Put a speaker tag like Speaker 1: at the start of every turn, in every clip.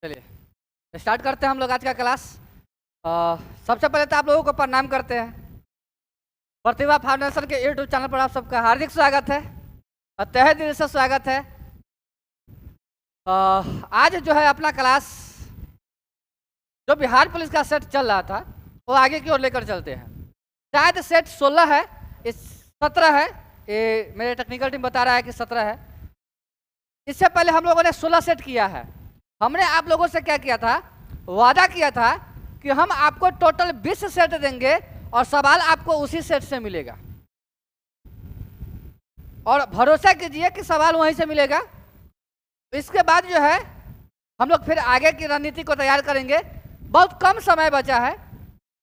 Speaker 1: चलिए स्टार्ट करते हैं हम लोग आज का क्लास। सबसे पहले तो आप लोगों को प्रणाम करते हैं। प्रतिभा फाउंडेशन के यूट्यूब चैनल पर आप सबका हार्दिक स्वागत है और तहे दिल से स्वागत है। आज जो है अपना क्लास जो बिहार पुलिस का सेट चल रहा था वो आगे की ओर लेकर चलते हैं। शायद सेट 16 है, इस 17 है, ये मेरे टेक्निकल टीम बता रहा है कि 17 है। इससे पहले हम लोगों ने 16 सेट किया है। हमने आप लोगों से क्या किया था, वादा किया था कि हम आपको टोटल 20 सेट देंगे और सवाल आपको उसी सेट से मिलेगा और भरोसा कीजिए कि सवाल वहीं से मिलेगा। इसके बाद जो है हम लोग फिर आगे की रणनीति को तैयार करेंगे। बहुत कम समय बचा है,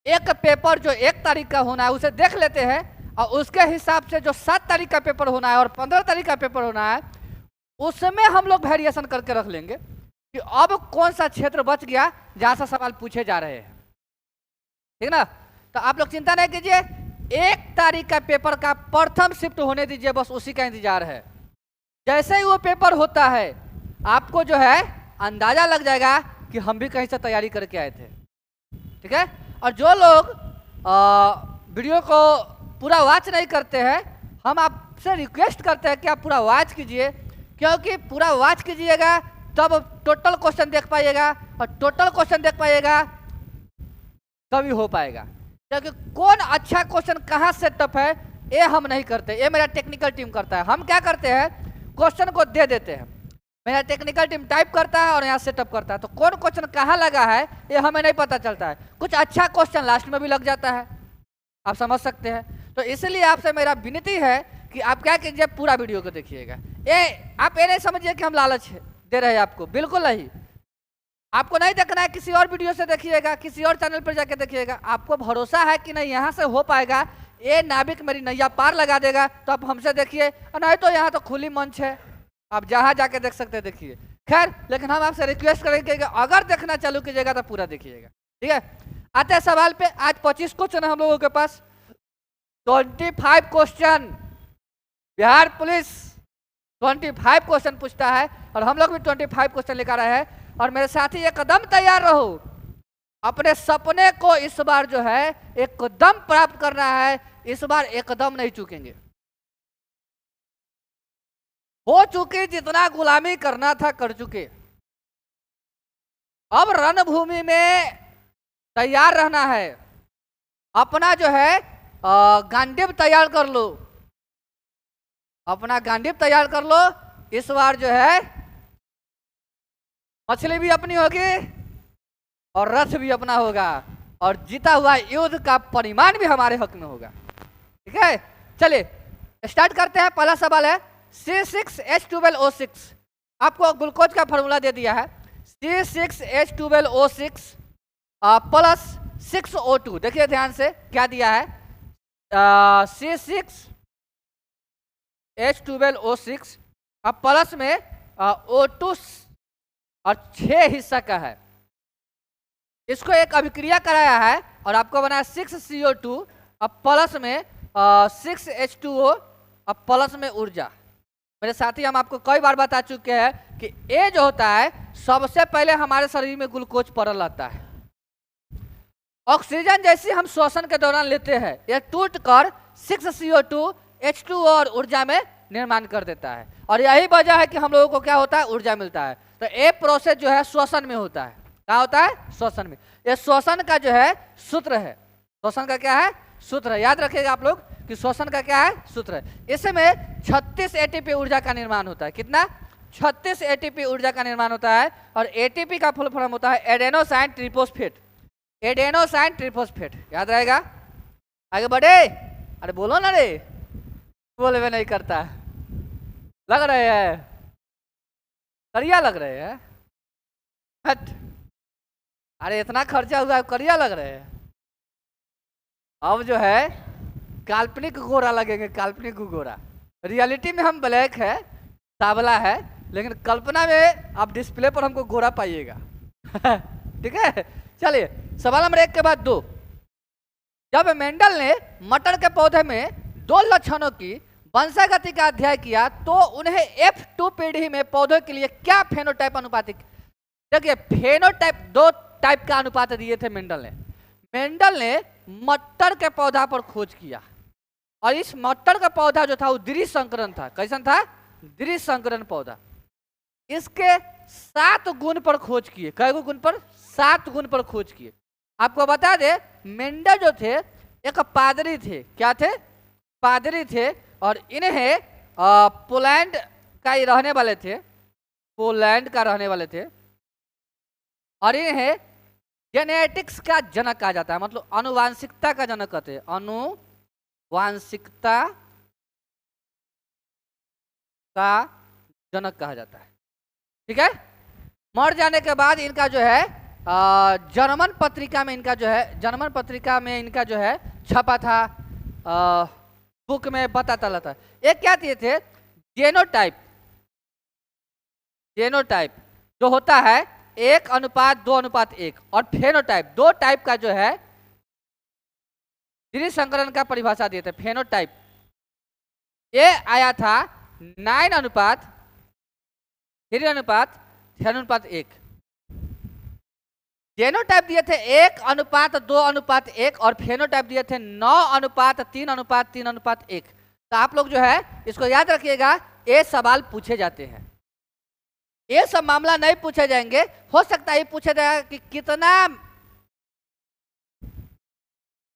Speaker 1: एक पेपर जो 1 तारीख का होना है उसे देख लेते हैं और उसके हिसाब से जो 7 तारीख का पेपर होना है और 15 तारीख का पेपर होना है उसमें हम लोग वेरिएशन करके रख लेंगे कि अब कौन सा क्षेत्र बच गया जहां से सवाल पूछे जा रहे हैं। ठीक ना? तो आप लोग चिंता नहीं कीजिए, 1 तारीख का पेपर का प्रथम शिफ्ट होने दीजिए, बस उसी का इंतजार है। जैसे ही वो पेपर होता है आपको जो है अंदाजा लग जाएगा कि हम भी कहीं से तैयारी करके आए थे। ठीक है? और जो लोग वीडियो को पूरा वॉच नहीं करते हैं, हम आपसे रिक्वेस्ट करते हैं कि आप पूरा वॉच कीजिए, क्योंकि पूरा वॉच कीजिएगा तब टोटल क्वेश्चन देख पाइएगा और टोटल क्वेश्चन देख पाइएगा तभी हो पाएगा। क्योंकि कौन अच्छा क्वेश्चन कहाँ से टफ है ये हम नहीं करते, ये मेरा टेक्निकल टीम करता है। हम क्या करते हैं, क्वेश्चन को दे देते हैं, मेरा टेक्निकल टीम टाइप करता है और यहाँ सेटअप करता है। तो कौन क्वेश्चन कहाँ लगा है ये हमें नहीं पता चलता है। कुछ अच्छा क्वेश्चन लास्ट में भी लग जाता है, आप समझ सकते हैं। तो इसलिए आपसे मेरा विनती है कि आप क्या कीजिए, पूरा वीडियो को देखिएगा। ये आप ये नहीं समझिए कि हम लालच दे रहे हैं आपको, बिल्कुल नहीं। आपको नहीं देखना है, किसी और वीडियो से देखिएगा, किसी और चैनल पर जाके देखिएगा। आपको भरोसा है कि नहीं यहाँ से हो पाएगा, ये नाविक मेरी नैया पार लगा देगा, तो आप हमसे देखिए। नहीं तो यहाँ तो खुली मंच है, आप जहाँ जाके देख सकते हैं देखिए। खैर, लेकिन हम आपसे रिक्वेस्ट करेंगे कि अगर देखना चालू कीजिएगा तो पूरा देखिएगा। ठीक है? आते हैं सवाल पे। आज 25 क्वेश्चन है हम लोगों के पास, 25 क्वेश्चन। बिहार पुलिस 25 क्वेश्चन पूछता है और हम लोग भी 25 क्वेश्चन लेकर आए हैं। और मेरे साथी एकदम तैयार रहो, अपने सपने को इस बार जो है एकदम प्राप्त करना है, इस बार एकदम नहीं चूकेंगे। हो चुके जितना गुलामी करना था कर चुके, अब रणभूमि में तैयार रहना है। अपना जो है गांडीव तैयार कर लो, अपना गांडीव तैयार कर लो। इस बार जो है मछली भी अपनी होगी और रथ भी अपना होगा और जीता हुआ युद्ध का परिमाण भी हमारे हक में होगा। ठीक है? चलिए स्टार्ट करते हैं। पहला सवाल है C6H12O6। आपको ग्लूकोज का फॉर्मूला दे दिया है, C6H12O6 प्लस 6O2। देखिए ध्यान से क्या दिया है, C6H12O6 अब प्लस में O2 और 6 हिस्सा का है। इसको एक अभिक्रिया कराया है और आपको बना 6CO2 अब प्लस में 6H2O अब प्लस में ऊर्जा। मेरे साथी, हम आपको कई बार बता चुके हैं कि ये जो होता है सबसे पहले हमारे शरीर में ग्लूकोज पड़ल रहता है। ऑक्सीजन जैसी हम श्वसन के दौरान लेते हैं, यह टूटकर 6CO2 H2O और ऊर्जा में निर्माण कर देता है। और यही वजह है कि हम लोगों को क्या होता है, ऊर्जा मिलता है। तो ये प्रोसेस जो है श्वसन में होता है। क्या होता है? श्वसन में। ये श्वसन का जो है सूत्र है। श्वसन का क्या है? सूत्र है। याद रखिएगा आप लोग कि श्वसन का क्या है? सूत्र है। इसमें 36 ATP ऊर्जा का निर्माण होता है। कितना? 36 ATP ऊर्जा का निर्माण होता है। और ATP का फुल फॉर्म होता है एडेनोसाइन ट्रिफॉस्फेट। एडेनोसाइन ट्रिफॉस्फेट, याद रहेगा। आगे बढ़े, अरे बोलो ना रे, बोले हुए नहीं करता। लग रहे हैं करिया लग रहे हैं, हट। अरे इतना खर्चा हुआ करिया लग रहे हैं। अब जो है काल्पनिक गोरा लगेंगे, काल्पनिक गोरा। रियलिटी में हम ब्लैक है, सावला है, लेकिन कल्पना में आप डिस्प्ले पर हमको गोरा पाइएगा। ठीक है? चलिए सवाल नंबर 1 के बाद 2। जब मेंडल ने मटर के पौधे में 2 लक्षणों की वंशागति का अध्ययन किया तो उन्हें F2 पीढ़ी में पौधों के लिए क्या फेनोटाइप अनुपातिक देखिए फेनोटाइप, दो टाइप का अनुपात दिए थे मेंडल ने मटर के पौधा पर खोज किया, और इस मटर का पौधा जो था वो द्विसंकरण था। कैसन था? द्विसंकरण पौधा। इसके 7 गुण पर खोज किए। कै गुण पर? 7 गुण पर खोज किए। आपको बता दे, मेंडल जो थे एक पादरी थे। क्या थे? पादरी थे, और इन्हें पोलैंड का ही रहने वाले थे, पोलैंड का रहने वाले थे, और इन्हें जेनेटिक्स का जनक कहा जाता है, मतलब अनुवांशिकता का जनक कहते हैं। अनुवांशिकता का जनक कहा जाता है। ठीक है। मर जाने के बाद इनका जो है जर्मन पत्रिका में इनका जो है छपा था, बुक में बताता रहता है। एक क्या दिए थे? जेनोटाइप जो होता है 1:2:1, और फेनोटाइप 2 टाइप का जो है द्विसंकरण का परिभाषा दिए थे। फेनोटाइप ये आया था 9:3:1। जेनोटाइप दिए थे 1:2:1, और फेनोटाइप दिए थे 9:3:3:1। तो आप लोग जो है इसको याद रखिएगा, ये सवाल पूछे जाते हैं। ये सब मामला नहीं पूछे जाएंगे। हो सकता है ये पूछा जाएगा कि कितना,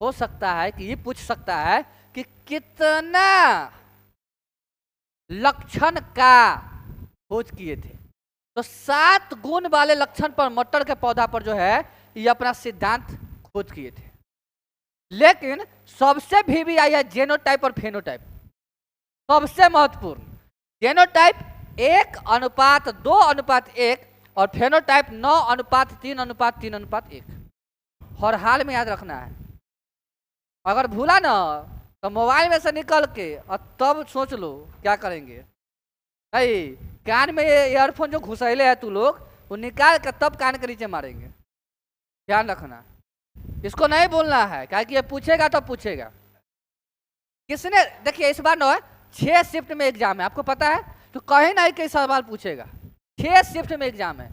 Speaker 1: हो सकता है कि ये पूछ सकता है कि कितना लक्षण का खोज किए थे। तो 7 गुण वाले लक्षण पर मटर के पौधा पर जो है ये अपना सिद्धांत खोज किए थे। लेकिन सबसे भी आई है जेनोटाइप और फेनोटाइप। सबसे महत्वपूर्ण जेनोटाइप 1:2:1, और फेनोटाइप 9:3:3:1। हर हाल में याद रखना है। अगर भूला ना तो मोबाइल में से निकल के और तब सोच लो क्या करेंगे। नहीं, कान में ये ईयरफोन जो घुसैले है तू लोग, वो निकाल कर तब कान के नीचे मारेंगे। ध्यान रखना, इसको नहीं बोलना है, क्या कि ये पूछेगा तो पूछेगा। किसने, देखिए इस बार ना 6 शिफ्ट में एग्जाम है, आपको पता है, तो कहीं ना कहीं सवाल पूछेगा। 6 शिफ्ट में एग्जाम है।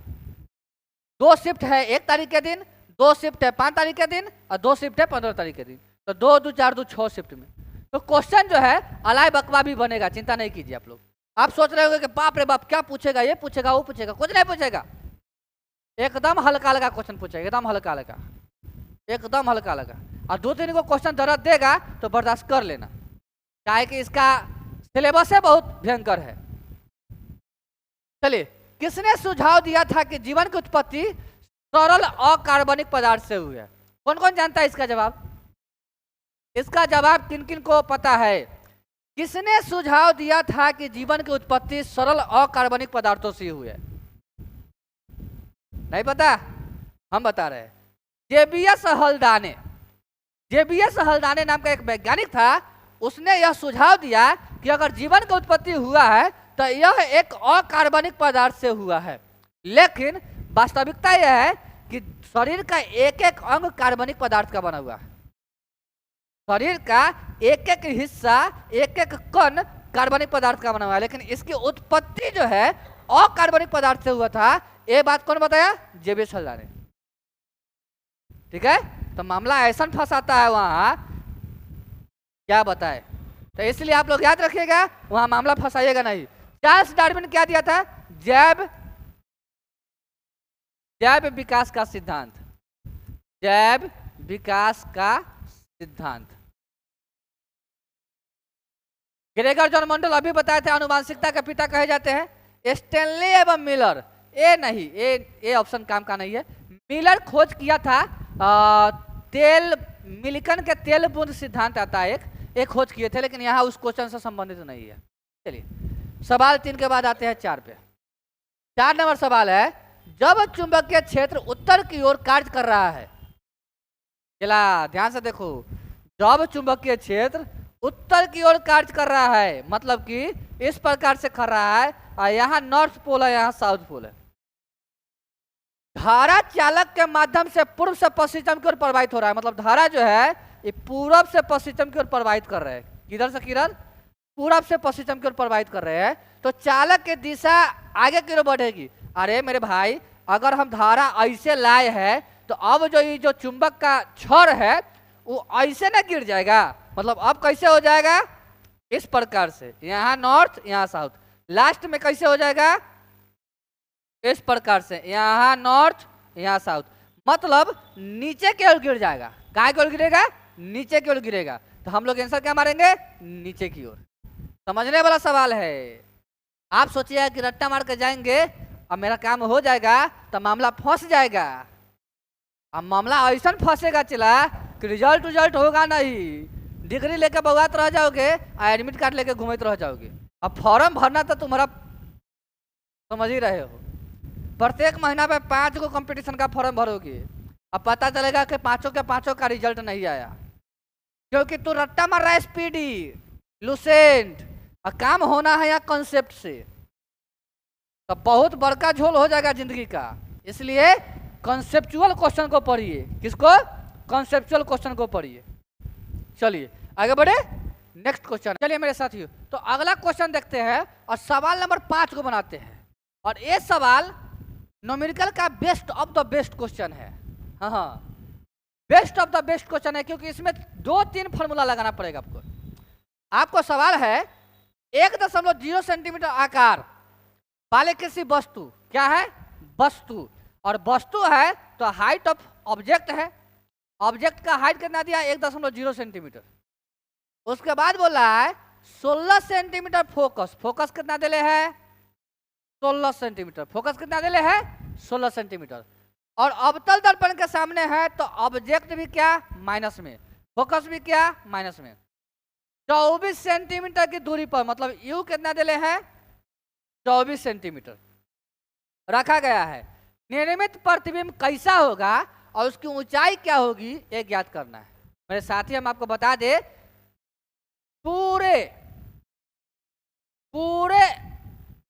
Speaker 1: 2 शिफ्ट है 1 तारीख के दिन, 2 शिफ्ट है 5 तारीख के दिन, और 2 शिफ्ट है 15 तारीख के दिन। तो 2 2 4 2 6 शिफ्ट में। तो क्वेश्चन जो है अलाय बकवा भी बनेगा, चिंता नहीं कीजिए आप लोग। आप सोच रहे होंगे कि बाप रे बाप क्या पूछेगा, ये पूछेगा वो पूछेगा। कुछ नहीं पूछेगा, एकदम हल्का हल्का क्वेश्चन पूछेगा, एकदम हल्का हल्का, एकदम हल्का हल्का। और 2-3 को क्वेश्चन दर्द देगा तो बर्दाश्त कर लेना, क्या कि इसका सिलेबस है बहुत भयंकर है। चलिए, किसने सुझाव दिया था कि जीवन की उत्पत्ति सरल अकार्बनिक पदार्थ से हुई है? कौन कौन जानता है इसका जवाब? इसका जवाब किन किन को पता है? किसने सुझाव दिया था कि जीवन की उत्पत्ति सरल अकार्बनिक पदार्थों से हुई है? नहीं पता? हम बता रहे हैं। जेबीएस हल्दाने नाम का एक वैज्ञानिक था। उसने यह सुझाव दिया कि अगर जीवन की उत्पत्ति हुआ है तो यह एक अकार्बनिक पदार्थ से हुआ है। लेकिन वास्तविकता यह है कि शरीर का एक एक अंग कार्बनिक पदार्थ का बना हुआ है। शरीर का एक एक हिस्सा, एक एक कण कार्बनिक पदार्थ का बना हुआ है, लेकिन इसकी उत्पत्ति जो है अकार्बनिक पदार्थ से हुआ था। ये बात कौन बताया? जेबीएस हल्दाने। ठीक है, तो मामला ऐसा फंसाता है वहां, क्या बताए। तो इसलिए आप लोग याद रखिएगा, वहां मामला फंसाइएगा नहीं। चार्ल्स डार्विन क्या दिया था? जैव विकास का सिद्धांत। जैव विकास का सिद्धांत। ग्रेगर जॉन मंडल अभी बताए थे आनुवांशिकता के पिता कहे जाते हैं। स्टेनली एवं मिलर, ये नहीं, ये ऑप्शन काम का नहीं है। मिलर खोज किया था तेल, मिल्कन के तेल बूंद सिद्धांत आता है एक खोज किए थे, लेकिन यहाँ उस क्वेश्चन से संबंधित नहीं है। चलिए, सवाल 3 के बाद आते हैं 4 पे। 4 नंबर सवाल है, जब चुंबकीय क्षेत्र उत्तर की ओर कार्य कर रहा है, चला ध्यान से देखो, जब चुंबकीय क्षेत्र उत्तर की ओर कार्य कर रहा है, मतलब कि इस प्रकार से कर रहा है, और यहाँ नॉर्थ पोल है, यहाँ साउथ पोल है। धारा चालक के माध्यम से पूर्व से पश्चिम की ओर प्रवाहित हो रहा है, मतलब धारा जो है ये पूरब से पश्चिम की ओर प्रवाहित कर रहे हैं। किधर से किधर? पूरब से पश्चिम की ओर प्रवाहित कर रहे हैं। तो चालक की दिशा आगे की ओर बढ़ेगी। अरे मेरे भाई, अगर हम धारा ऐसे लाए हैं तो अब जो ये जो चुंबक का छड़ है वो ऐसे ना गिर जाएगा, मतलब अब कैसे हो जाएगा, इस प्रकार से, यहाँ नॉर्थ यहाँ साउथ, लास्ट में कैसे हो जाएगा, इस प्रकार से, यहाँ नॉर्थ यहाँ साउथ, मतलब नीचे की ओर गिर जाएगा। कहाँ की ओर गिरेगा, नीचे की ओर गिरेगा। तो हम लोग आंसर क्या मारेंगे, नीचे की ओर। समझने वाला सवाल है। आप सोचिए कि रट्टा मार के जाएंगे अब मेरा काम हो जाएगा तो मामला फंस जाएगा। अब मामला ऐसा फंसेगा चला कि रिजल्ट होगा नहीं, डिग्री लेके बउआत रह जाओगे, एडमिट कार्ड लेके घूमते रह जाओगे। अब फॉर्म भरना तो तुम्हारा समझ ही रहे हो, प्रत्येक महीना में 5 गो कंपटीशन का फॉर्म भरोगे, अब पता चलेगा कि पांचों के पांचों का रिजल्ट नहीं आया, क्योंकि तू रट्टा मार रहा है स्पीडी लुसेंट, और काम होना है यहाँ कॉन्सेप्ट से, तो बहुत बड़का झोल हो जाएगा जिंदगी का। इसलिए कॉन्सेप्चुअल क्वेश्चन को पढ़िए। किसको, कॉन्सेप्चुअल क्वेश्चन को पढ़िए। चलिए आगे बढ़े, नेक्स्ट क्वेश्चन। चलिए मेरे साथियों, तो अगला क्वेश्चन देखते हैं और सवाल नंबर 5 को बनाते हैं। और ये सवाल न्यूमेरिकल का best of the best question है। हाँ, best of the best question है, क्योंकि इसमें 2-3 फॉर्मूला लगाना पड़ेगा आपको। आपको सवाल है 1.0 सेंटीमीटर आकार वाले किसी वस्तु, क्या है, वस्तु, और वस्तु है तो हाइट ऑफ ऑब्जेक्ट है, ऑब्जेक्ट का हाइट कितना दिया, 1.0 सेंटीमीटर। उसके बाद बोला है 16 सेंटीमीटर फोकस, फोकस कितना दिले है, 16 सेंटीमीटर, फोकस कितना दिले है, 16 सेंटीमीटर। और अवतल दर्पण के सामने है तो ऑब्जेक्ट भी क्या, माइनस में, फोकस भी क्या, माइनस में। 24 सेंटीमीटर की दूरी पर, मतलब यू कितना दिले है, 24 सेंटीमीटर रखा गया है। निर्मित प्रतिबिंब कैसा होगा और उसकी ऊंचाई क्या होगी, ये ज्ञात करना है। मेरे साथी, हम आपको बता दे, पूरे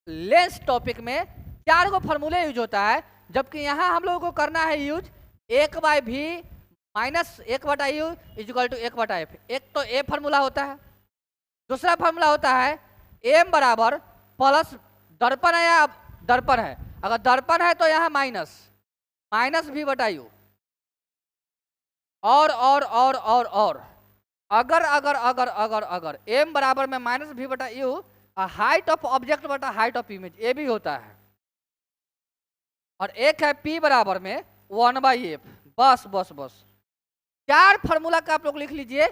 Speaker 1: लेंस टॉपिक में 4 गो फॉर्मूले यूज होता है, जबकि यहाँ हम लोगों को करना है use 1/v minus 1/u equal to 1/f। एक तो ए फार्मूला होता है, दूसरा फार्मूला होता है m बराबर प्लस, दर्पण है या दर्पण है, अगर दर्पण है तो यहाँ माइनस v/u, और अगर m बराबर में minus v/u, height of object बटा हाइट ऑफ इमेज, ये भी होता है। और एक है p बराबर में 1/f। बस 4 फार्मूला का आप लोग लिख लीजिए।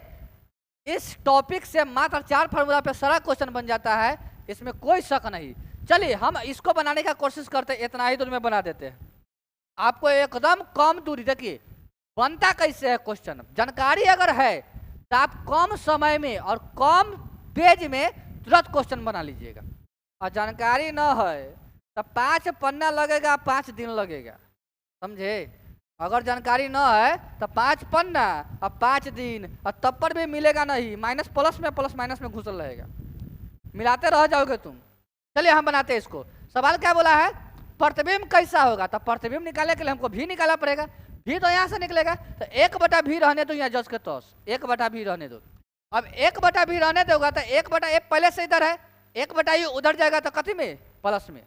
Speaker 1: इस टॉपिक से मात्र 4 फार्मूला पे सारा क्वेश्चन बन जाता है, इसमें कोई शक नहीं। चलिए हम इसको बनाने का कोशिश करते हैं, इतना ही दूर में बना देते हैं। आपको एकदम कम दूरी, देखिए बनता कैसे है क्वेश्चन, जानकारी अगर है तो आप कम समय में और कम पेज में तुरंत क्वेश्चन बना लीजिएगा, और जानकारी न है तो 5 पन्ना लगेगा, 5 दिन लगेगा, समझे। अगर जानकारी न है तो 5 पन्ना और 5 दिन, और तब पर भी मिलेगा नहीं, माइनस प्लस माइनस में घुसल रहेगा, मिलाते रह जाओगे तुम। चलिए हम बनाते हैं इसको। सवाल क्या बोला है, प्रतिबिंब कैसा होगा, तो प्रतिबिंब निकालने के लिए हमको भी निकालना पड़ेगा। भी तो यहाँ से निकलेगा, तो 1/v रहने दो यहाँ, जस के तौस 1/v रहने दो। अब 1/v रहने दोगा तो 1/f पहले से इधर है, 1/u उधर जाएगा तो कथी में, प्लस में,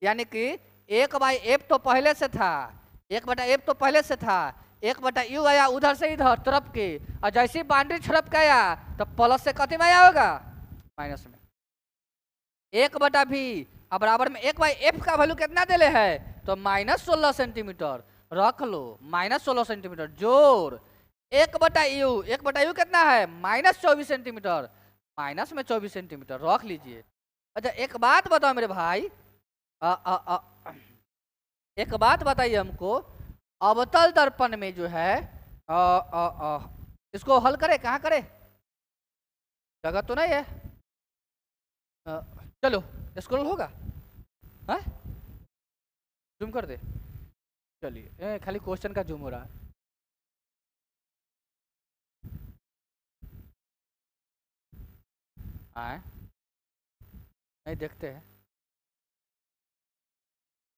Speaker 1: यानी कि 1/f तो पहले से था, 1/f तो पहले से था, 1/u आया उधर से इधर तरफ के, और जैसे बाउंड्री छड़प के आया तो प्लस से कथी में आया होगा, माइनस में। 1/v अब बराबर में 1/f का वैल्यू कितना दिले है, तो -16 सेंटीमीटर रख लो, -16 सेंटीमीटर जोड़ 1/u कितना है, -24 सेंटीमीटर, माइनस में 24 सेंटीमीटर रख लीजिए। अच्छा एक बात बताओ मेरे भाई, एक बात बताइए हमको, अवतल दर्पण में जो है इसको हल करे, कहाँ करे, जगह तो नहीं है, चलो स्क्रॉल होगा, जूम कर दे। चलिए खाली क्वेश्चन का जूम हो रहा है। नहीं देखते हैं।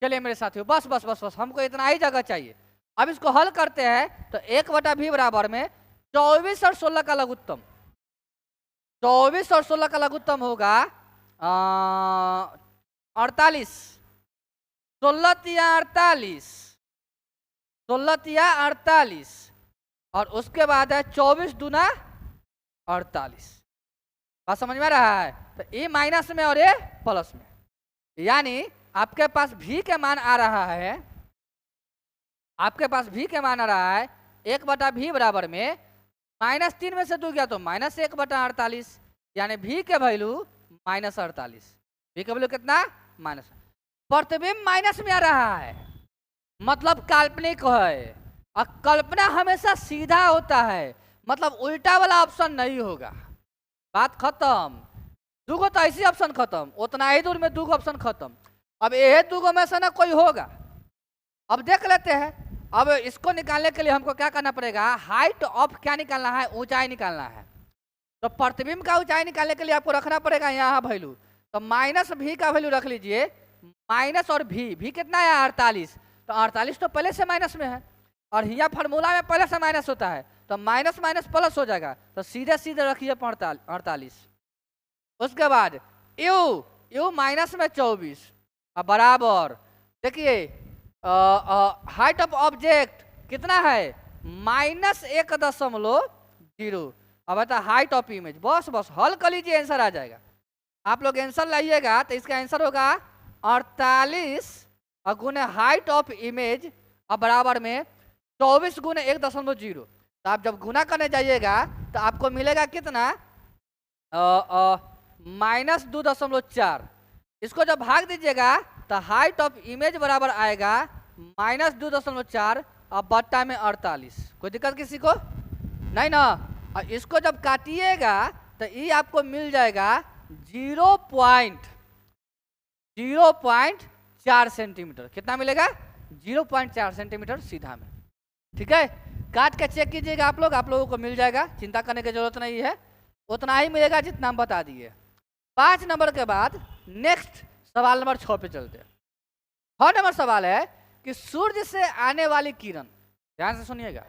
Speaker 1: चलिए मेरे साथियों, बस हमको इतना ही जगह चाहिए। अब इसको हल करते हैं तो 1/v बराबर में 24 और 16 का लघुत्तम, 24 और 16 का लघुत्तम होगा 48, 16 तिया 48, 16 तिया 48 और उसके बाद है 24 दूना 48। बात समझ में आ रहा है? तो ए माइनस में और ए प्लस में, यानी आपके पास भी के मान आ रहा है, आपके पास भी के मान आ रहा है 1/भी बराबर में -3 में से 2 गया तो -1/48, यानी भी के वैल्यू -48। भी का वैल्यू कितना? माइनस। प्रतिबिंब माइनस में आ रहा है, मतलब काल्पनिक है, और कल्पना हमेशा सीधा होता है, मतलब उल्टा वाला ऑप्शन नहीं होगा। बात खत्म। दूगो तो ऐसी ऑप्शन खत्म, उतना ही दूर में दूगो ऑप्शन खत्म। अब ये दूगो में से ना कोई होगा। अब देख लेते हैं। अब इसको निकालने के लिए हमको क्या करना पड़ेगा? हाइट ऑफ क्या निकालना है? ऊंचाई निकालना है। तो प्रतिबिंब का ऊंचाई निकालने के लिए आपको रखना पड़ेगा यहाँ वैल्यू। तो माइनस भी का वैल्यू रख लीजिए, माइनस और भी कितना है? 48। तो 48 तो पहले से माइनस में है, और यहाँ फार्मूला में पहले से माइनस होता है, तो माइनस माइनस प्लस हो जाएगा। तो सीधे सीधे रखिए 48। उसके बाद यू माइनस में 24 और बराबर, देखिए हाइट ऑफ ऑब्जेक्ट कितना है? -1.0। अब बता हाइट ऑफ इमेज। बस हल कर लीजिए, आंसर आ जाएगा। आप लोग आंसर लाइएगा तो इसका आंसर होगा 48 और गुने हाइट ऑफ इमेज और बराबर में 24 गुने 1.0। तो आप जब गुना करने जाइएगा तो आपको मिलेगा कितना? -2.4। इसको जब भाग दीजिएगा तो हाइट ऑफ इमेज बराबर आएगा -2.4 और बट्टा में 48। कोई दिक्कत किसी को? नहीं ना। और इसको जब काटिएगा तो ये आपको मिल जाएगा 0.4 सेंटीमीटर। कितना मिलेगा? 0.4 सेंटीमीटर सीधा में। ठीक है, काट के चेक कीजिएगा आप लोगों को मिल जाएगा, चिंता करने की जरूरत नहीं है, उतना ही मिलेगा जितना हम बता दिए। 5 नंबर के बाद नेक्स्ट सवाल नंबर 6 पे चलते हैं। 6 नंबर सवाल है कि सूर्य से आने वाली किरण, ध्यान से सुनिएगा,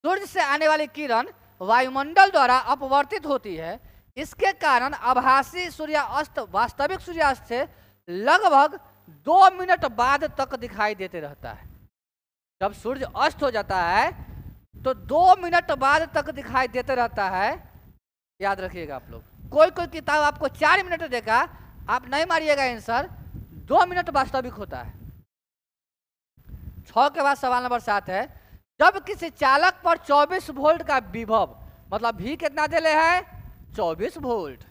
Speaker 1: सूर्य से आने वाली किरण वायुमंडल द्वारा अपवर्तित होती है। इसके कारण आभासी सूर्यास्त वास्तविक सूर्यास्त से लगभग 2 मिनट बाद तक दिखाई देते रहता है। जब सूर्य अस्त हो जाता है तो 2 मिनट बाद तक दिखाई देते रहता है। याद रखिएगा आप लोग, कोई किताब आपको 4 मिनट देगा, आप नहीं मारिएगा आंसर, 2 मिनट वास्तविक होता है। 6 के बाद सवाल नंबर 7 है, जब किसी चालक पर 24 वोल्ट का विभव, मतलब भी कितना दिले है? 24 वोल्ट।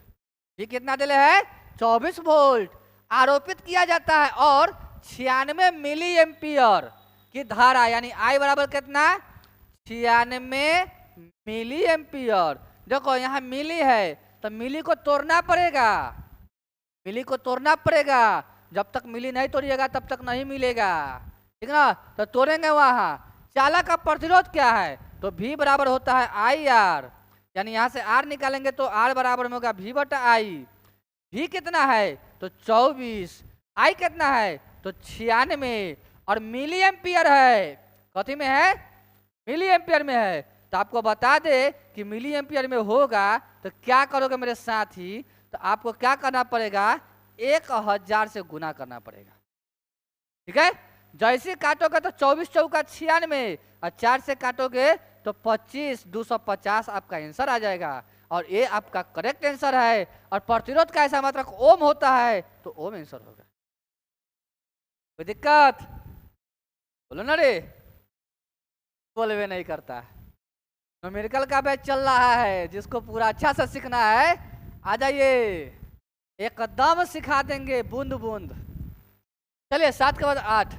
Speaker 1: भी कितना दिले है? 24 वोल्ट आरोपित किया जाता है और 96 मिली एम्पियर की धारा, यानी आई बराबर कितना? 96 मिली एम्पियर। देखो यहाँ मिली है तो मिली को तोड़ना पड़ेगा, मिली को तोड़ना पड़ेगा। जब तक मिली नहीं तोड़िएगा तब तक नहीं मिलेगा, ठीक ना? तो तोड़ेंगे वहाँ। चालक का प्रतिरोध क्या है? तो V बराबर होता है IR, यानी यहाँ से R निकालेंगे तो R बराबर में होगा V/I। V कितना है? तो 24। I कितना है? तो 96 और मिली एम्पियर है। कथी में है? मिली एम्पियर में है। तो आपको बता दे कि मिली एम्पियर में होगा तो क्या करोगे मेरे साथी? तो आपको क्या करना पड़ेगा? 1000 से गुना करना पड़ेगा। ठीक है, जैसे काटोगे तो 24 चौका 96 और 4 से काटोगे तो 25, 250 आपका आंसर आ जाएगा। और ये आपका करेक्ट आंसर है। और प्रतिरोध का ऐसा मात्रक ओम होता है तो ओम आंसर होगा। कोई दिक्कत? बोलो ना रे, बोलवे नहीं करता। न्यूमेरिकल का बैच चल रहा है, जिसको पूरा अच्छा से सीखना है आ जाइए, एकदम सिखा देंगे बूंद बूंद। चलिए 7 के बाद 8,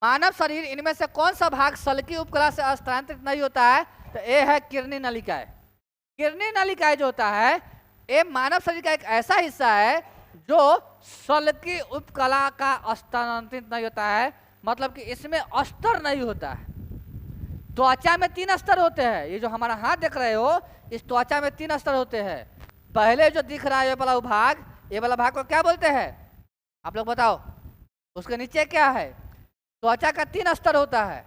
Speaker 1: मानव शरीर इनमें से कौन सा भाग सल्की उपकला से स्थानांतरित नहीं होता है? तो ये है किरणीय नलिकाएं। किरणीय नलिकाएं जो होता है ये मानव शरीर का एक ऐसा हिस्सा है जो सल्की उपकला का स्थानांतरित नहीं होता है, मतलब कि इसमें अस्तर नहीं होता है। त्वचा में 3 स्तर होते हैं। ये जो हमारा हाथ देख रहे हो, इस त्वचा में 3 स्तर होते हैं। पहले जो दिख रहा है ये वाला भाग, ये वाला भाग को क्या बोलते हैं? आप लोग बताओ। उसके नीचे क्या है? त्वचा का 3 स्तर होता है,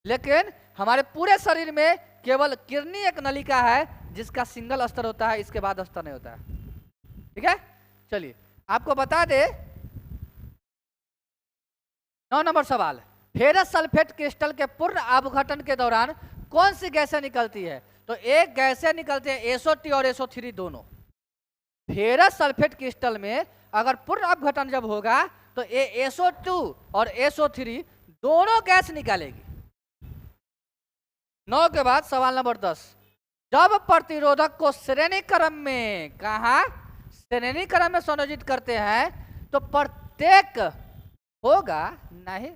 Speaker 1: लेकिन हमारे पूरे शरीर में केवल किरणीय एक नलिका है जिसका सिंगल स्तर होता है, इसके बाद स्तर नहीं होता है। ठीक है, चलिए आपको बता दे 9 नंबर सवाल, फेरस सल्फेट क्रिस्टल के पूर्ण अपघटन के दौरान कौन सी गैसें निकलती है? तो एक गैसें निकलती है SO2 और SO3 दोनों। फेरस सल्फेट क्रिस्टल में अगर पूर्ण अपघटन जब होगा तो ये SO2 और SO3 दोनों गैस निकालेगी। 9 के बाद सवाल नंबर 10, जब प्रतिरोधक को श्रेणी क्रम में, कहा श्रेणी क्रम में संयोजित करते हैं तो प्रत्येक होगा नहीं,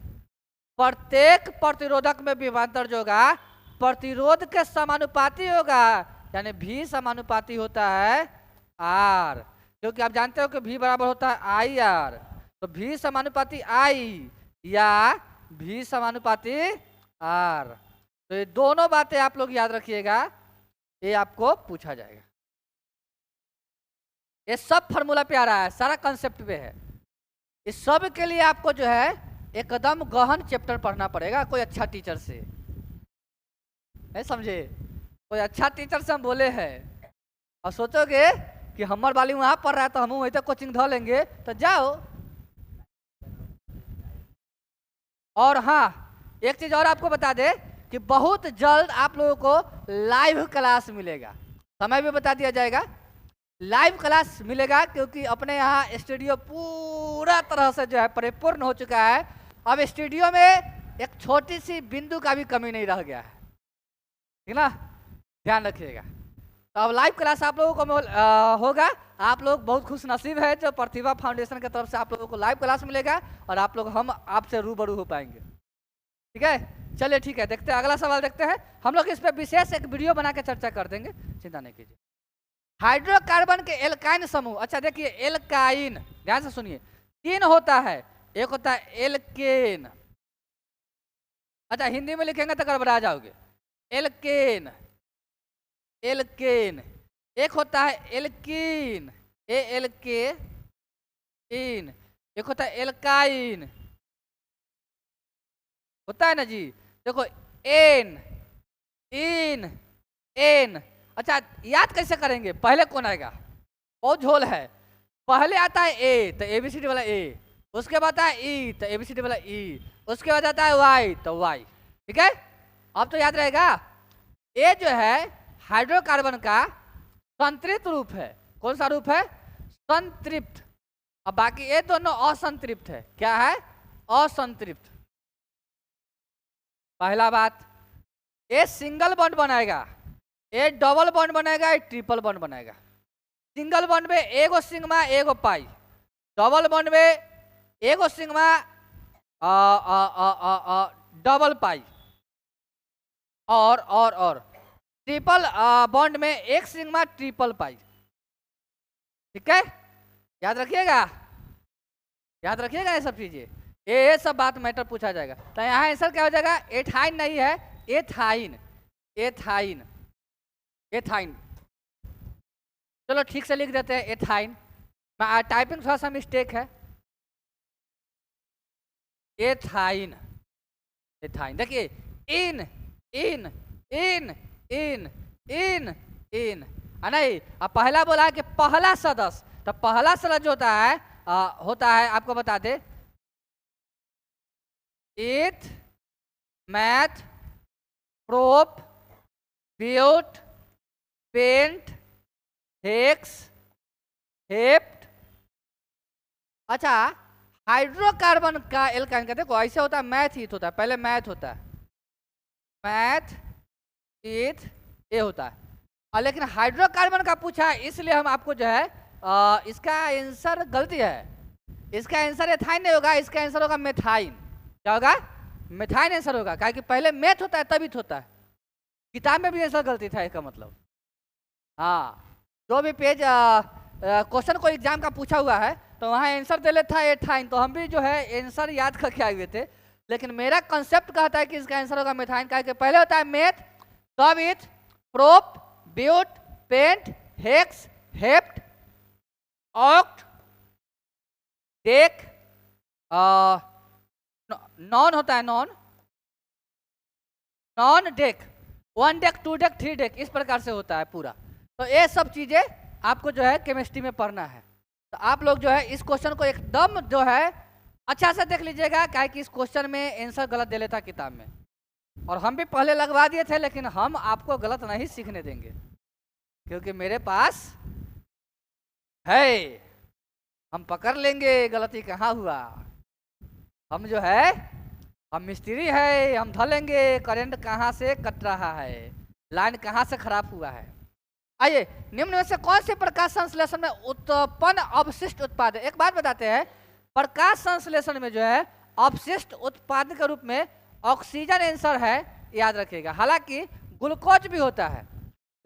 Speaker 1: प्रत्येक प्रतिरोधक में विभवांतर जो होगा प्रतिरोध के समानुपाती होगा, यानी V समानुपाती होता है R, क्योंकि आप जानते हो कि V बराबर होता है IR, तो V समानुपाती I या V समानुपाती R। तो ये दोनों बातें आप लोग याद रखिएगा, ये आपको पूछा जाएगा। ये सब फॉर्मूला पे आ रहा है, सारा कंसेप्ट पे है। इस सब के लिए आपको जो है एकदम गहन चैप्टर पढ़ना पड़ेगा कोई अच्छा टीचर से, नहीं समझे? कोई अच्छा टीचर से हम बोले हैं और सोचोगे कि हमार वाली वहां पढ़ रहा है तो हम वहीं तक कोचिंग धो लेंगे, तो जाओ। और हाँ, एक चीज और आपको बता दे कि बहुत जल्द आप लोगों को लाइव क्लास मिलेगा, समय भी बता दिया जाएगा। लाइव क्लास मिलेगा क्योंकि अपने यहाँ स्टूडियो पूरा तरह से जो है परिपूर्ण हो चुका है। अब स्टूडियो में एक छोटी सी बिंदु का भी कमी नहीं रह गया है, ठीक ना, ध्यान रखिएगा। तो अब लाइव क्लास आप लोगों को होगा। आप लोग बहुत खुश नसीब है जो प्रतिभा फाउंडेशन की तरफ से आप लोगों को लाइव क्लास मिलेगा और आप लोग हम आपसे रूबरू हो पाएंगे, ठीक है। चलिए ठीक है, देखते हैं अगला सवाल देखते हैं। हम लोग इस पर विशेष एक वीडियो बना के चर्चा कर देंगे, चिंता नहीं कीजिए। हाइड्रोकार्बन के एल्काइन समूह, अच्छा देखिए एल्काइन, ध्यान से सुनिए, 3 होता है, एक होता है एल्केन, अच्छा हिंदी में लिखेंगे तो गड़बड़ा जाओगे, एल्केन, एल्केन, एक होता है एल्कीन, एल्केन, एक होता है एल्काइन, होता है ना जी। देखो एन, इन, एन, अच्छा याद कैसे करेंगे? पहले कौन आएगा? बहुत झोल है। पहले आता है ए तो ABCD वाला ए, उसके बाद आता है ई तो ABCD वाला ई, उसके बाद आता है वाई तो वाई, ठीक है। अब तो याद रहेगा। ए जो है हाइड्रोकार्बन का संतृप्त रूप है। कौन सा रूप है? संतृप्त। अब बाकी ये दोनों असंतृप्त है। क्या है? असंतृप्त। पहला बात, ए सिंगल बॉन्ड बनाएगा, ए डबल बॉन्ड बनाएगा, ए ट्रिपल बॉन्ड बनाएगा। सिंगल बॉन्ड में एगो सिग्मा एगो पाई, डबल बॉन्ड में एगो सिग्मा डबल पाई, और ट्रिपल बॉन्ड में एक सिग्मा ट्रिपल पाई, ठीक है। याद रखिएगा, याद रखिएगा ये सब चीजें, ये सब बात मैटर पूछा जाएगा। तो यहाँ आंसर क्या हो जाएगा? एथाइन नहीं है, एथाइन, एथाइन, एथाइन। चलो ठीक से लिख देते हैं एथाइन, टाइपिंग थोड़ा सा मिस्टेक है। Ethyne, ethyne. देखिए इन, इन, इन, इन, इन, इन, नहीं। अब पहला बोला है कि पहला सदस्य, तो पहला सदस्य जो होता है आपको बता दे, eth, meth, prop, but, pent, hex, hept. अच्छा हाइड्रोकार्बन का एल्काइन का देखो ऐसे होता है, मैथ ईथ होता है, पहले मैथ होता है, मैथ ईथ ये होता है। और लेकिन हाइड्रोकार्बन का पूछा है इसलिए हम आपको जो है इसका आंसर गलती है। इसका आंसर एथाइन नहीं होगा, इसका आंसर होगा मेथाइन। क्या होगा? मेथाइन आंसर होगा, क्या कि पहले मैथ होता है तभी होता है। किताब में भी आंसर गलती था इसका मतलब। हाँ, जो भी पेज क्वेश्चन को एग्जाम का पूछा हुआ है तो वहाँ आंसर दे लेता है एथाइन, तो हम भी जो है आंसर याद करके आए हुए थे। लेकिन मेरा कंसेप्ट कहता है कि इसका आंसर होगा मेथाइन, का कि पहले होता है मैथ, तब eth, prop, but, pent, hex, hept, oct, dec, non होता है, non, non dec, 1 dec, 2 dec, 3 dec, इस प्रकार से होता है पूरा। तो ये सब चीजें आपको जो है केमिस्ट्री में पढ़ना है। तो आप लोग जो है इस क्वेश्चन को एकदम जो है अच्छा से देख लीजिएगा, क्या है कि इस क्वेश्चन में आंसर गलत दे लेता किताब में, और हम भी पहले लगवा दिए थे, लेकिन हम आपको गलत नहीं सीखने देंगे, क्योंकि मेरे पास है, हम पकड़ लेंगे गलती कहाँ हुआ। हम जो है, हम मिस्त्री है, हम धलेंगे करंट कहाँ से कट रहा है, लाइन कहाँ से खराब हुआ है। आइए, निम्न में से कौन से प्रकाश संश्लेषण में उत्पन्न अवशिष्ट उत्पाद है? एक बात बताते हैं, प्रकाश संश्लेषण में जो है अवशिष्ट उत्पाद के रूप में ऑक्सीजन आंसर है, याद रखिएगा। हालांकि ग्लूकोज भी होता है,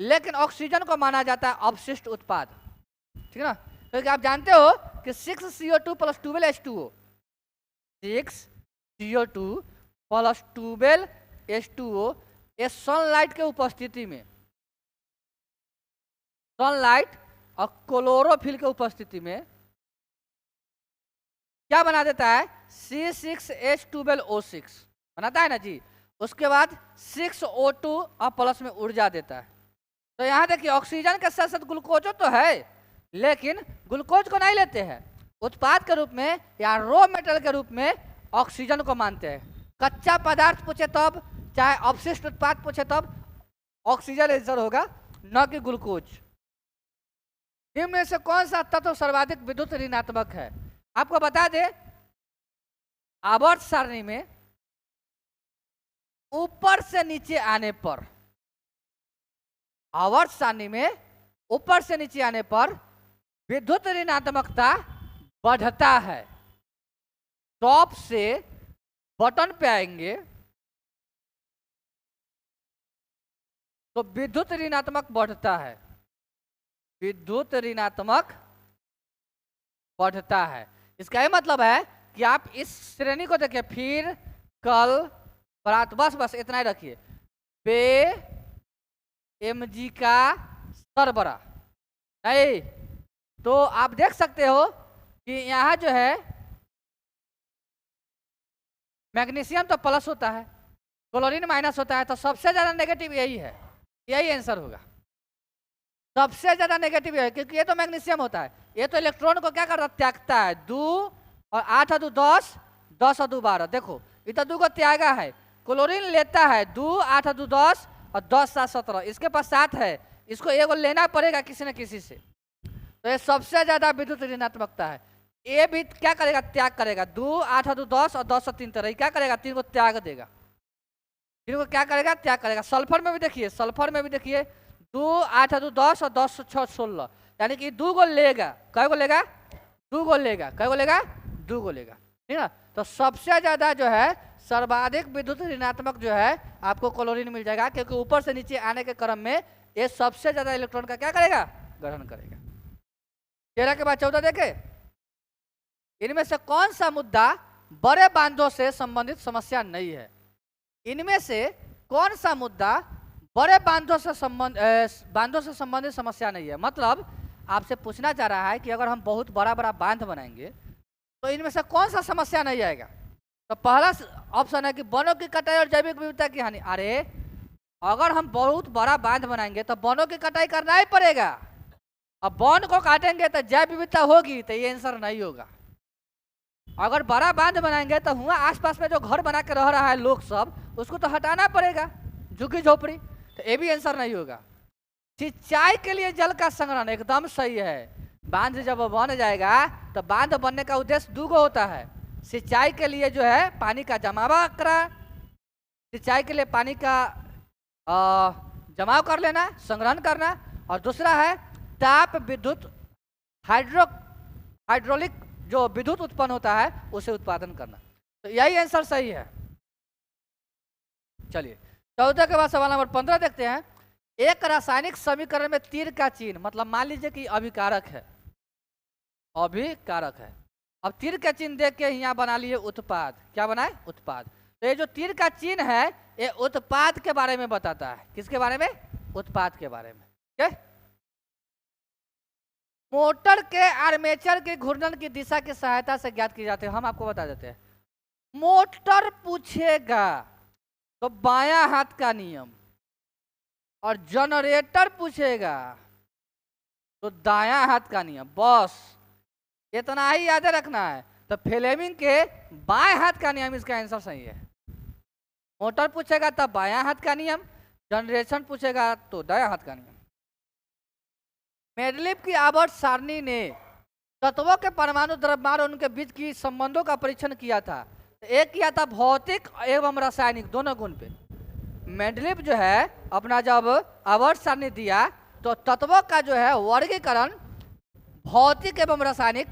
Speaker 1: लेकिन ऑक्सीजन को माना जाता है अवशिष्ट उत्पाद, ठीक है ना। क्योंकि आप जानते हो कि 6CO2 plus 12H2O, 6CO2 plus 12H2O, ये सनलाइट के उपस्थिति में, सनलाइट और क्लोरोफिल के उपस्थिति में क्या बना देता है? C6H12O6 बनाता है ना जी। उसके बाद 6O2 और प्लस में ऊर्जा देता है। तो यहाँ देखिए, ऑक्सीजन के साथ साथ ग्लूकोज तो है, लेकिन ग्लूकोज को नहीं लेते हैं उत्पाद के रूप में या रॉ मेटल के रूप में, ऑक्सीजन को मानते हैं। कच्चा पदार्थ पूछे तब, चाहे अवशिष्ट उत्पाद पूछे तब, ऑक्सीजन आंसर होगा, न कि ग्लूकोज। इनमें से कौन सा तत्व सर्वाधिक विद्युत ऋणात्मक है? आपको बता दे, आवर्त सारणी में ऊपर से नीचे आने पर, आवर्त सारणी में ऊपर से नीचे आने पर विद्युत ऋणात्मकता बढ़ता है। टॉप से बटन पे आएंगे तो विद्युत ऋणात्मक बढ़ता है, विद्युत ऋणात्मक बढ़ता है। इसका यह मतलब है कि आप इस श्रेणी को देखिए, फिर, कल, प्रात, बस इतना ही रखिए। पे mg का सरबरा नहीं, तो आप देख सकते हो कि यहाँ जो है मैग्नीशियम तो प्लस होता है, क्लोरीन माइनस होता है, तो सबसे ज्यादा नेगेटिव यही है, यही आंसर होगा। सबसे ज्यादा नेगेटिव है, क्योंकि ये तो मैग्नीशियम होता है, ये तो इलेक्ट्रॉन को क्या करता है? त्यागता है। 2 और 8 और 2 10, 10 और 2 12, देखो इतना 2 को त्यागा है। क्लोरीन लेता है 2, 8 और 2 10 और 10 7 17, इसके पास 7 है, इसको एगो लेना पड़ेगा किसी न किसी से, तो ये सबसे ज्यादा विद्युत ऋणात्मकता है। ये भी क्या करेगा? त्याग करेगा। 2 8 और 2 10 और 10 और 3 तरह, क्या करेगा? 3 को त्याग देगा, 3 को क्या करेगा? त्याग करेगा। सल्फर में भी देखिए, सल्फर में भी देखिए, 2 8 और 2 10 और 10 6 16, यानी कि 2 को लेगा। कै को लेगा? 2 को लेगा। कै को लेगा? 2 को लेगा, ठीक है। तो सबसे ज्यादा जो है सर्वाधिक विद्युत ऋणात्मक जो है आपको क्लोरीन मिल जाएगा, क्योंकि ऊपर से नीचे आने के क्रम में ये सबसे ज्यादा इलेक्ट्रॉन का क्या करेगा? ग्रहण करेगा। 13 के बाद 14 देखे, इनमें से कौन सा मुद्दा बड़े बांधों से संबंधित समस्या नहीं है? इनमें से कौन सा मुद्दा बड़े बांधों से संबंधित समस्या नहीं है? मतलब आपसे पूछना चाह रहा है कि अगर हम बहुत बड़ा बड़ा बांध बनाएंगे तो इनमें से कौन सा समस्या नहीं आएगा? तो पहला ऑप्शन है कि वनों की कटाई और जैविक विविधता की हानि। अरे अगर हम बहुत बड़ा बांध बनाएंगे तो वनों की कटाई करना ही पड़ेगा, अब वन को काटेंगे तो जैव विविधता होगी, तो ये आंसर नहीं होगा। अगर बड़ा बांध बनाएंगे तो हुआ आसपास में जो घर बना के रह रहा है लोग सब, उसको तो हटाना पड़ेगा, झुग्गी झोपड़ी, तो ये भी आंसर नहीं होगा। सिंचाई के लिए जल का संग्रहण एकदम सही है। बांध जब बन जाएगा तो बांध बनने का उद्देश्य 2 गो होता है। सिंचाई के लिए जो है पानी का जमाव करा, सिंचाई के लिए पानी का जमाव कर लेना, संग्रहण करना, और दूसरा है ताप विद्युत हाइड्रोलिक जो विद्युत उत्पन्न होता है उसे उत्पादन करना। तो यही आंसर सही है। चलिए 14 के बाद सवाल नंबर 15 देखते हैं। एक रासायनिक समीकरण में तीर का चिन्ह, मतलब मान लीजिए कि अभिकारक है, अभिकारक है, अब तीर का चिन्ह देख के यहाँ बना लिए उत्पाद। क्या बनाए? उत्पाद। तो ये जो तीर का चिन्ह है ये उत्पाद के बारे में बताता है। किसके बारे में? उत्पाद के बारे में। क्या? मोटर के आर्मेचर के घूर्णन की दिशा की सहायता से ज्ञात की जाती है। हम आपको बता देते हैं। मोटर पूछेगा तो बायां हाथ का नियम, और जनरेटर पूछेगा तो दायां हाथ का नियम, बस इतना ही याद रखना है। तो फ्लेमिंग के बाएं हाथ का नियम इसका आंसर सही है। मोटर पूछेगा तब बायां हाथ का नियम, जनरेशन पूछेगा तो दायां हाथ का नियम। मेंडलीव की आवर्त सारणी ने तत्वों के परमाणु द्रव्यमान और उनके बीच की संबंधों का परीक्षण किया था। एक किया था भौतिक एवं रासायनिक दोनों गुण पे। मेंडलीव जो है अपना जब आवर्त सारणी दिया तो तत्वों का जो है वर्गीकरण भौतिक एवं रासायनिक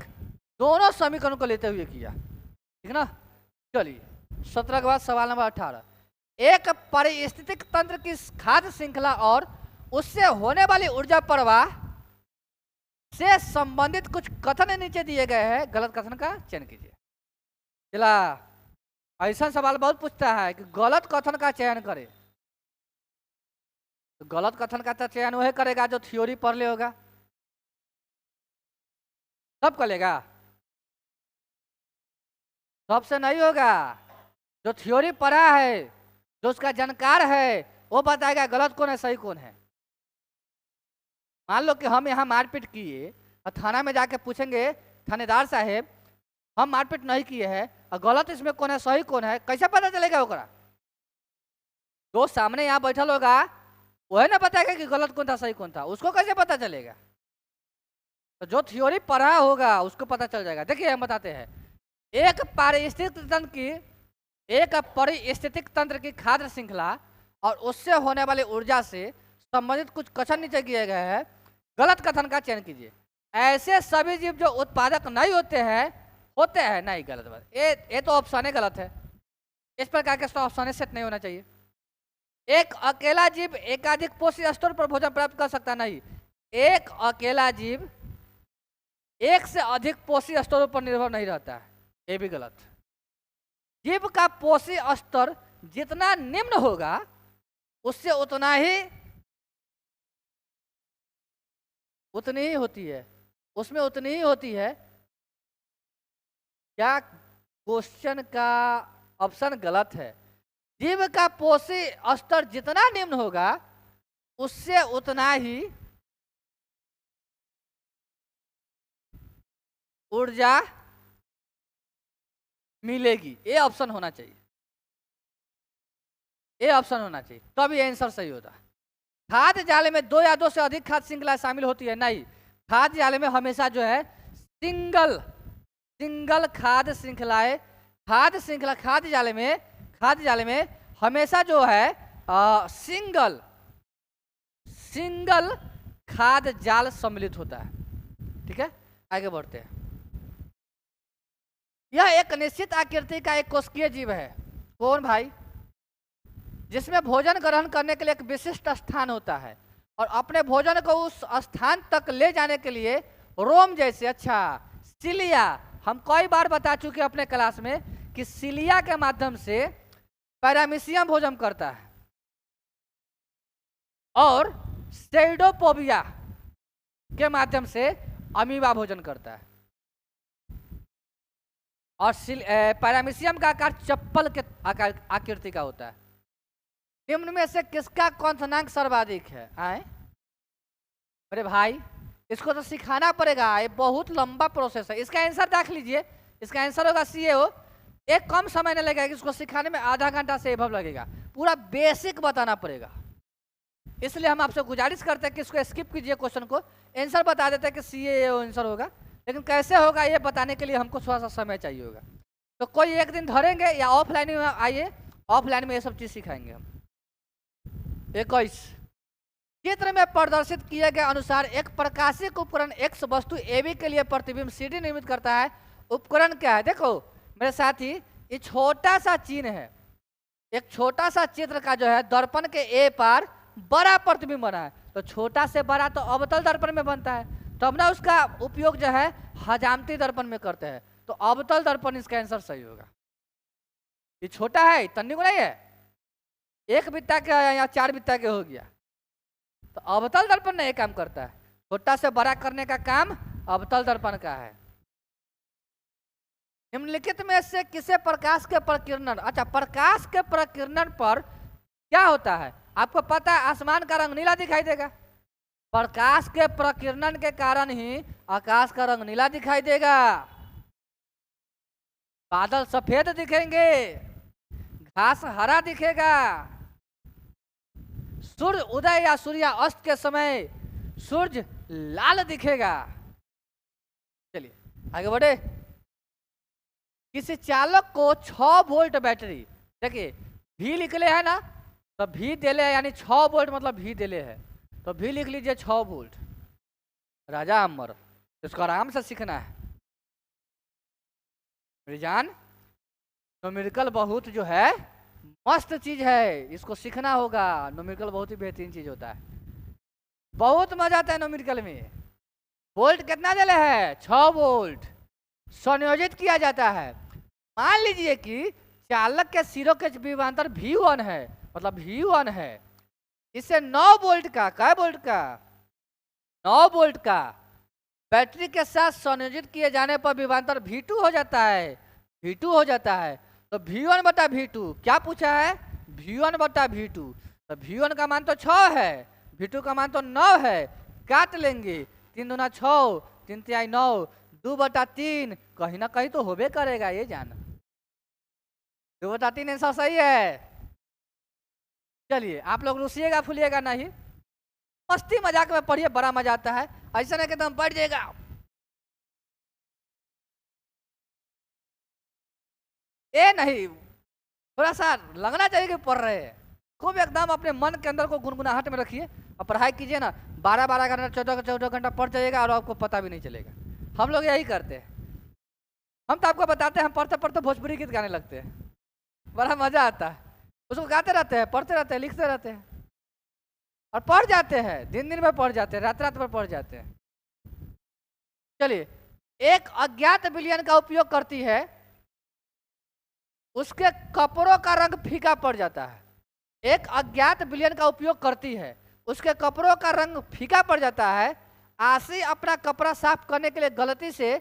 Speaker 1: दोनों समीकरण को लेते हुए किया, ठीक ना। चलिए 17 के बाद सवाल नंबर 18। एक पारिस्थितिक तंत्र की खाद्य श्रृंखला और उससे होने वाली ऊर्जा प्रवाह से संबंधित कुछ कथन नीचे दिए गए हैं, गलत कथन का चयन कीजिए। चला ऐसा सवाल बहुत पूछता है कि गलत कथन का चयन करे, तो गलत कथन का तो चयन वह करेगा जो थ्योरी पढ़ ले होगा, सब करेगा, सबसे नहीं होगा। जो थ्योरी पढ़ा है, जो उसका जानकार है, वो बताएगा गलत कौन है सही कौन है। मान लो कि हम यहाँ मारपीट किए और थाना में जाके पूछेंगे थानेदार साहेब हम मारपीट नहीं किए हैं और गलत इसमें कौन है सही कौन है, कैसे पता चलेगा ओकरा? जो सामने यहाँ बैठल होगा वह ना बताएगा कि गलत कौन था सही कौन था, उसको कैसे पता चलेगा? तो जो थ्योरी पढ़ा होगा उसको पता चल जाएगा। देखिए हम बताते हैं, एक पारिस्थितिक तंत्र की खाद्य श्रृंखला और उससे होने वाली ऊर्जा से संबंधित कुछ कथन नीचे किए गए हैं, गलत कथन का चयन कीजिए। ऐसे सभी जीव जो उत्पादक नहीं होते हैं नहीं, गलत बात। ये तो ऑप्शन है गलत है, इस प्रकार के ऑप्शन सेट नहीं होना चाहिए। एक अकेला जीव एकाधिक पोषी स्तर पर भोजन प्राप्त कर सकता नहीं, एक अकेला जीव एक से अधिक पोषी स्तरों पर निर्भर नहीं रहता है, ये भी गलत। जीव का पोषी स्तर जितना निम्न होगा उससे उतनी ही होती है, उसमें उतनी ही होती है। क्या क्वेश्चन का ऑप्शन गलत है? जीव का पोषी स्तर जितना निम्न होगा उससे उतना ही ऊर्जा मिलेगी, ये ऑप्शन होना चाहिए, ये ऑप्शन होना चाहिए, तब ये आंसर सही होता। खाद्य जाल में दो या दो से अधिक खाद्य श्रृंखला शामिल होती है, नहीं। खाद्य जाल में हमेशा जो है सिंगल खाद्य श्रृंखलाएं, खाद्य जाल में हमेशा जो है सिंगल खाद्य जाल सम्मिलित होता है, ठीक है। आगे बढ़ते हैं। यह एक निश्चित आकृति का एक कोशिकीय जीव है। कौन भाई? जिसमें भोजन ग्रहण करने के लिए एक विशिष्ट स्थान होता है और अपने भोजन को उस स्थान तक ले जाने के लिए रोम जैसे, अच्छा सिलिया, हम कई बार बता चुके अपने क्लास में कि सिलिया के माध्यम से पैरामीशियम भोजन करता है और सेइडोपोबिया के माध्यम से अमीबा भोजन करता है। और पैरामीशियम का आकार चप्पल के आकृति का होता है। निम्न में से किसका कंथनांक सर्वाधिक है? अरे भाई इसको तो सिखाना पड़ेगा, ये बहुत लंबा प्रोसेस है। इसका आंसर देख लीजिए, इसका आंसर होगा CAO। एक कम समय नहीं लगेगा, इसको सिखाने में आधा घंटा से एभव लगेगा, पूरा बेसिक बताना पड़ेगा। इसलिए हम आपसे गुजारिश करते हैं कि इसको स्किप कीजिए, क्वेश्चन को आंसर बता देते हैं कि CAO आंसर होगा, लेकिन कैसे होगा ये बताने के लिए हमको थोड़ा सा समय चाहिए होगा। तो कोई एक दिन धरेंगे या ऑफलाइन में आइए, ऑफलाइन में ये सब चीज़ सिखाएंगे हम। 21 चित्र में प्रदर्शित किए गए अनुसार एक प्रकाशिक उपकरण X वस्तु AB के लिए प्रतिबिंब CD निर्मित करता है। उपकरण क्या है? देखो मेरे साथी, ये छोटा सा चिन्ह है, एक छोटा सा चित्र का जो है दर्पण के A पार बड़ा प्रतिबिंब बना है, तो छोटा से बड़ा तो अवतल दर्पण में बनता है, तब ना उसका उपयोग जो है हजामती दर्पण में करते हैं, तो अवतल दर्पण इसका आंसर सही होगा। ये छोटा है, तन्नी को नहीं है, 1 बित्ता के या 4 बित्ता के हो गया, तो अवतल दर्पण नहीं काम करता है, छोटा से बड़ा करने का काम अवतल दर्पण का है। निम्नलिखित में से किसे प्रकाश के प्रकीर्णन, अच्छा प्रकाश के प्रकीर्णन पर क्या होता है? आपको पता है आसमान का रंग नीला दिखाई देगा, प्रकाश के प्रकीर्णन के कारण ही आकाश का रंग नीला दिखाई देगा। बादल सफेद दिखेंगे, घास हरा दिखेगा, सूर्य उदय या सूर्य अस्त के समय सूर्य लाल दिखेगा। चलिए आगे बढ़े। किसी चालक को 6 वोल्ट बैटरी, देखिए भी लिखले है ना, तो भी देले है, यानी 6 वोल्ट मतलब भी देले है, तो भी लिख लीजिए 6 वोल्ट। राजा अमर, इसको आराम से सीखना है मेरी जान। न्यूमेरिकल बहुत जो है मस्त चीज है, इसको सीखना होगा। न्यूमेरिकल बहुत ही बेहतरीन चीज होता है, बहुत मजा आता है न्यूमेरिकल में। वोल्ट कितना देले है? 6 वोल्ट संयोजित किया जाता है। मान लीजिए कि चालक के सिरों के विभवांतर V1 है, मतलब V1 है, इससे 9 वोल्ट का, क्या वोल्ट का? 9 वोल्ट का बैटरी के साथ संयोजित किए जाने पर विभवांतर V2 हो जाता है, V2 हो जाता है। तो V1 बटा V2 क्या पूछा है? V1 बटा V2। तो V1 का मान तो 6 है, V2 का मान तो 9 है, काट लेंगे, 3 दूना 6, 3 तिहाई 9, 2 बटा 3 कहीं ना कहीं तो होबे करेगा, ये जान 2 बटा 3 आंसर सही है। चलिए आप लोग रुसिएगा फूलिएगा नहीं, मस्ती मजाक में पढ़िए, बड़ा मजा आता है। ऐसा नहीं कि तुम पढ़ जाएगा। ये नहीं, थोड़ा सा लगना चाहिए कि पढ़ रहे हैं। खूब एकदम अपने मन के अंदर को गुनगुनाहट में रखिए और पढ़ाई कीजिए ना। 12-12 घंटा 14-14 घंटा पढ़ जाइएगा और आपको पता भी नहीं चलेगा। हम लोग यही करते हैं, हम तो आपको बताते हैं, हम पढ़ते पढ़ते भोजपुरी गीत गाने लगते हैं, बड़ा मजा आता है। उसको गाते रहते हैं, पढ़ते रहते हैं, लिखते रहते हैं और पढ़ जाते हैं, दिन दिन में पढ़ जाते हैं, रात रात भर पढ़ जाते हैं। चलिए, एक अज्ञात विलयन का उपयोग करती है, उसके कपड़ों का रंग फीका पड़ जाता है। एक अज्ञात विलयन का उपयोग करती है, उसके कपड़ों का रंग फीका पड़ जाता है। आशी अपना कपड़ा साफ करने के लिए गलती से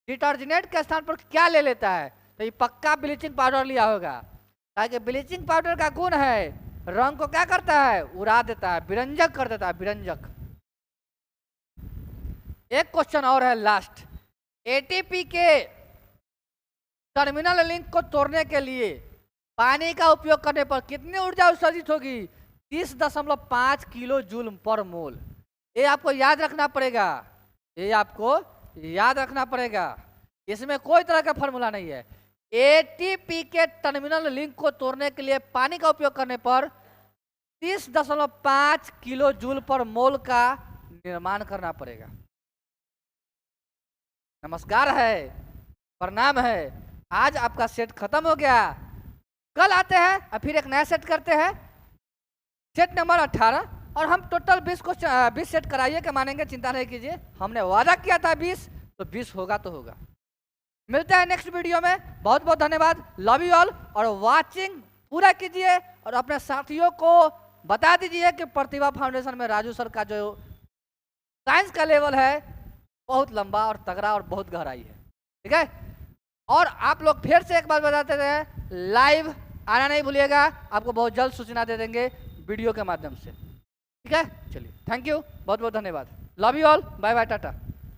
Speaker 1: डिटर्जेंट के स्थान पर क्या ले लेता है? तो ये पक्का ब्लीचिंग पाउडर लिया होगा, ताकि ब्लीचिंग पाउडर का गुण है रंग को क्या करता है? उड़ा देता है, विरंजक कर देता है, विरंजक। एक क्वेश्चन और है लास्ट। एटीपी के टर्मिनल लिंक को तोड़ने के लिए पानी का उपयोग करने पर कितनी ऊर्जा उत्सर्जित होगी? 30.5 किलो जूल पर मोल। ये आपको याद रखना पड़ेगा, ये आपको याद रखना पड़ेगा, इसमें कोई तरह का फॉर्मूला नहीं है। एटीपी के टर्मिनल लिंक को तोड़ने के लिए पानी का उपयोग करने पर 30.5 किलो जूल पर मोल का निर्माण करना पड़ेगा। नमस्कार है, प्रणाम है, आज आपका सेट खत्म हो गया। कल आते हैं और फिर एक नया सेट करते हैं, सेट नंबर 18। और हम टोटल 20 सेट कराइए के मानेंगे, चिंता नहीं कीजिए। हमने वादा किया था 20, तो 20 होगा तो होगा। मिलते हैं नेक्स्ट वीडियो में। बहुत बहुत धन्यवाद, लव यू ऑल। और वाचिंग पूरा कीजिए और अपने साथियों को बता दीजिए कि प्रतिभा फाउंडेशन में राजू सर का जो साइंस का लेवल है बहुत लंबा और तगड़ा और बहुत गहराई है, ठीक है। और आप लोग फिर से एक बार बताते रहे, लाइव आना नहीं भूलिएगा, आपको बहुत जल्द सूचना दे देंगे वीडियो के माध्यम से, ठीक है। चलिए, थैंक यू, बहुत बहुत धन्यवाद, love you all, bye bye, Tata.